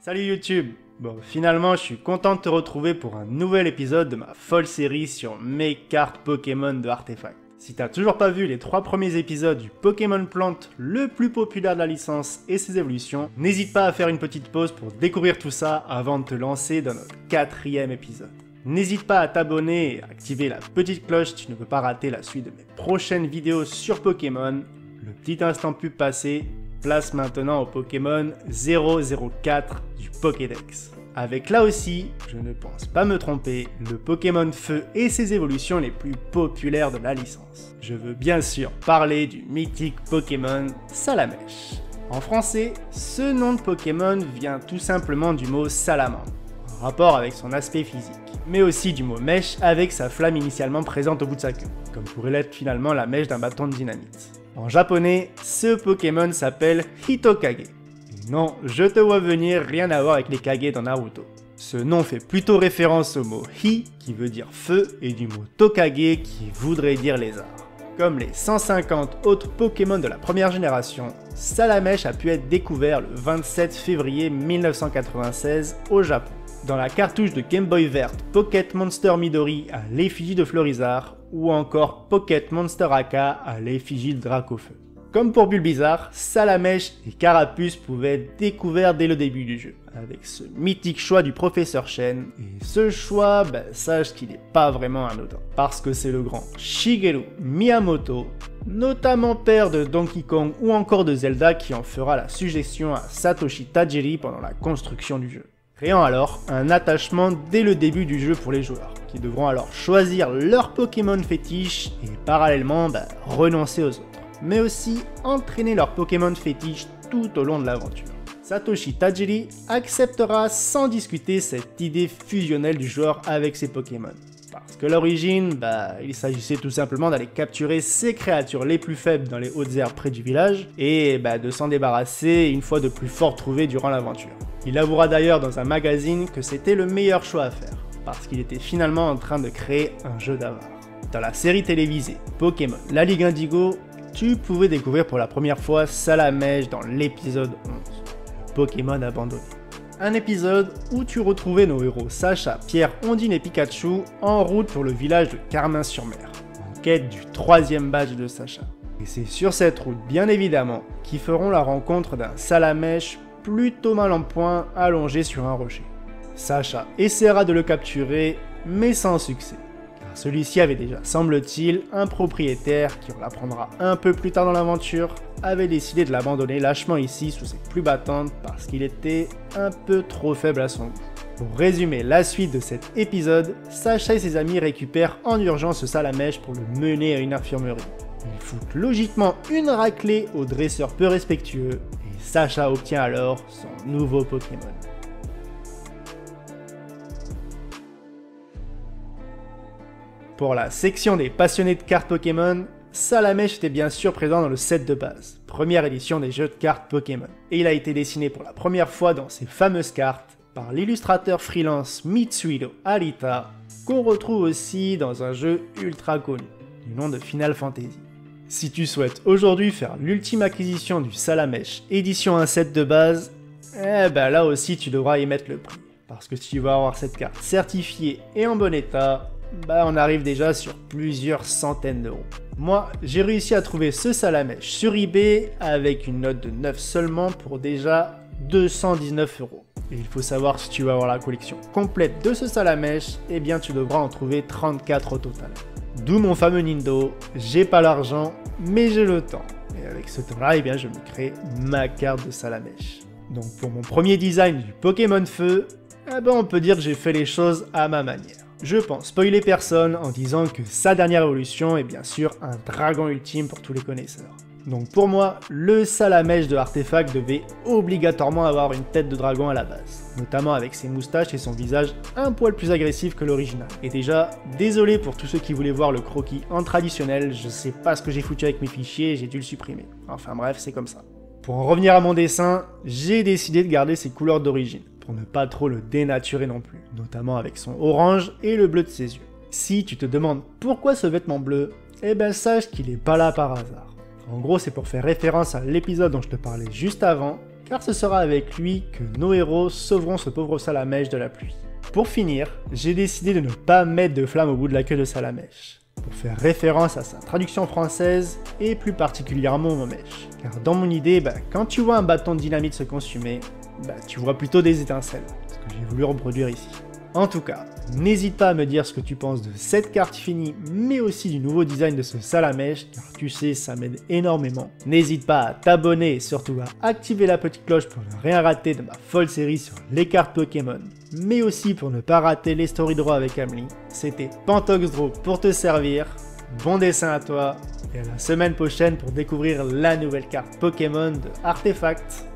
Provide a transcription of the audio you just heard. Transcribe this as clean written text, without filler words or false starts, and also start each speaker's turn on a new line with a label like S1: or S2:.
S1: Salut YouTube! Bon, finalement, je suis content de te retrouver pour un nouvel épisode de ma folle série sur mes cartes Pokémon de Artefact. Si t'as toujours pas vu les 3 premiers épisodes du Pokémon Plante le plus populaire de la licence et ses évolutions, n'hésite pas à faire une petite pause pour découvrir tout ça avant de te lancer dans notre 4e épisode. N'hésite pas à t'abonner et à activer la petite cloche si tu ne veux pas rater la suite de mes prochaines vidéos sur Pokémon. Le petit instant pub passé, place maintenant au Pokémon 004 du Pokédex. Avec là aussi, je ne pense pas me tromper, le Pokémon Feu et ses évolutions les plus populaires de la licence. Je veux bien sûr parler du mythique Pokémon Salamèche. En français, ce nom de Pokémon vient tout simplement du mot salamandre, en rapport avec son aspect physique, mais aussi du mot mèche avec sa flamme initialement présente au bout de sa queue, comme pourrait l'être finalement la mèche d'un bâton de dynamite. En japonais, ce Pokémon s'appelle Hitokage. Et non, je te vois venir, rien à voir avec les Kage dans Naruto. Ce nom fait plutôt référence au mot Hi, qui veut dire feu, et du mot Tokage, qui voudrait dire lézard. Comme les 150 autres Pokémon de la première génération, Salamèche a pu être découvert le 27 février 1996 au Japon, dans la cartouche de Game Boy verte Pocket Monster Midori à l'effigie de Florizarre, ou encore Pocket Monster Aka à l'effigie de Dracofeu. Comme pour Bulbizarre, Salamèche et Carapuce pouvaient être découverts dès le début du jeu, avec ce mythique choix du professeur Chen, et ce choix, sache qu'il n'est pas vraiment anodin, parce que c'est le grand Shigeru Miyamoto, notamment père de Donkey Kong ou encore de Zelda, qui en fera la suggestion à Satoshi Tajiri pendant la construction du jeu, créant alors un attachement dès le début du jeu pour les joueurs, qui devront alors choisir leur Pokémon fétiche et parallèlement renoncer aux autres, mais aussi entraîner leur Pokémon fétiche tout au long de l'aventure. Satoshi Tajiri acceptera sans discuter cette idée fusionnelle du joueur avec ses Pokémon, parce que l'origine, il s'agissait tout simplement d'aller capturer ces créatures les plus faibles dans les hautes herbes près du village, et de s'en débarrasser une fois de plus fort trouvées durant l'aventure. Il avouera d'ailleurs dans un magazine que c'était le meilleur choix à faire, parce qu'il était finalement en train de créer un jeu d'avare. Dans la série télévisée Pokémon La Ligue Indigo, tu pouvais découvrir pour la première fois Salamèche dans l'épisode 11, le Pokémon abandonné. Un épisode où tu retrouvais nos héros Sacha, Pierre, Ondine et Pikachu en route pour le village de Carmin-sur-Mer, en quête du 3e badge de Sacha. Et c'est sur cette route, bien évidemment, qu'ils feront la rencontre d'un Salamèche plutôt mal en point allongé sur un rocher. Sacha essaiera de le capturer, mais sans succès, car celui-ci avait déjà, semble-t-il, un propriétaire qui, on l'apprendra un peu plus tard dans l'aventure, avait décidé de l'abandonner lâchement ici sous ses pluies battantes parce qu'il était un peu trop faible à son goût. Pour résumer la suite de cet épisode, Sacha et ses amis récupèrent en urgence ce Salamèche pour le mener à une infirmerie. Ils foutent logiquement une raclée au dresseur peu respectueux, et Sacha obtient alors son nouveau Pokémon. Pour la section des passionnés de cartes Pokémon, Salamèche était bien sûr présent dans le set de base, première édition des jeux de cartes Pokémon, et il a été dessiné pour la première fois dans ces fameuses cartes par l'illustrateur freelance Mitsuhiro Arita, qu'on retrouve aussi dans un jeu ultra connu, du nom de Final Fantasy. Si tu souhaites aujourd'hui faire l'ultime acquisition du Salamèche édition 1 set de base, là aussi tu devras y mettre le prix, parce que si tu vas avoir cette carte certifiée et en bon état, on arrive déjà sur plusieurs centaines d'euros. Moi, j'ai réussi à trouver ce Salamèche sur eBay avec une note de 9 seulement pour déjà 219 euros. Et il faut savoir, si tu veux avoir la collection complète de ce Salamèche, tu devras en trouver 34 au total. D'où mon fameux Nindo, j'ai pas l'argent, mais j'ai le temps. Et avec ce temps-là, je me crée ma carte de Salamèche. Donc pour mon premier design du Pokémon Feu, on peut dire que j'ai fait les choses à ma manière. Je pense spoiler personne en disant que sa dernière évolution est bien sûr un dragon ultime pour tous les connaisseurs. Donc pour moi, le Salamèche de Artefact devait obligatoirement avoir une tête de dragon à la base, notamment avec ses moustaches et son visage un poil plus agressif que l'original. Et déjà, désolé pour tous ceux qui voulaient voir le croquis en traditionnel, je sais pas ce que j'ai foutu avec mes fichiers et j'ai dû le supprimer. Enfin bref, c'est comme ça. Pour en revenir à mon dessin, j'ai décidé de garder ses couleurs d'origine, pour ne pas trop le dénaturer non plus, notamment avec son orange et le bleu de ses yeux. Si tu te demandes pourquoi ce vêtement bleu, sache qu'il est pas là par hasard. En gros, c'est pour faire référence à l'épisode dont je te parlais juste avant, car ce sera avec lui que nos héros sauveront ce pauvre Salamèche de la pluie. Pour finir, j'ai décidé de ne pas mettre de flamme au bout de la queue de Salamèche, pour faire référence à sa traduction française et plus particulièrement au mot mèche. Car dans mon idée, quand tu vois un bâton de dynamite se consumer, tu vois plutôt des étincelles, ce que j'ai voulu reproduire ici. En tout cas, n'hésite pas à me dire ce que tu penses de cette carte finie, mais aussi du nouveau design de ce Salamèche, car tu sais, ça m'aide énormément. N'hésite pas à t'abonner et surtout à activer la petite cloche pour ne rien rater de ma folle série sur les cartes Pokémon, mais aussi pour ne pas rater les story draws avec Amelie. C'était Pantox Draw pour te servir, bon dessin à toi, et à la semaine prochaine pour découvrir la nouvelle carte Pokémon de Artefact.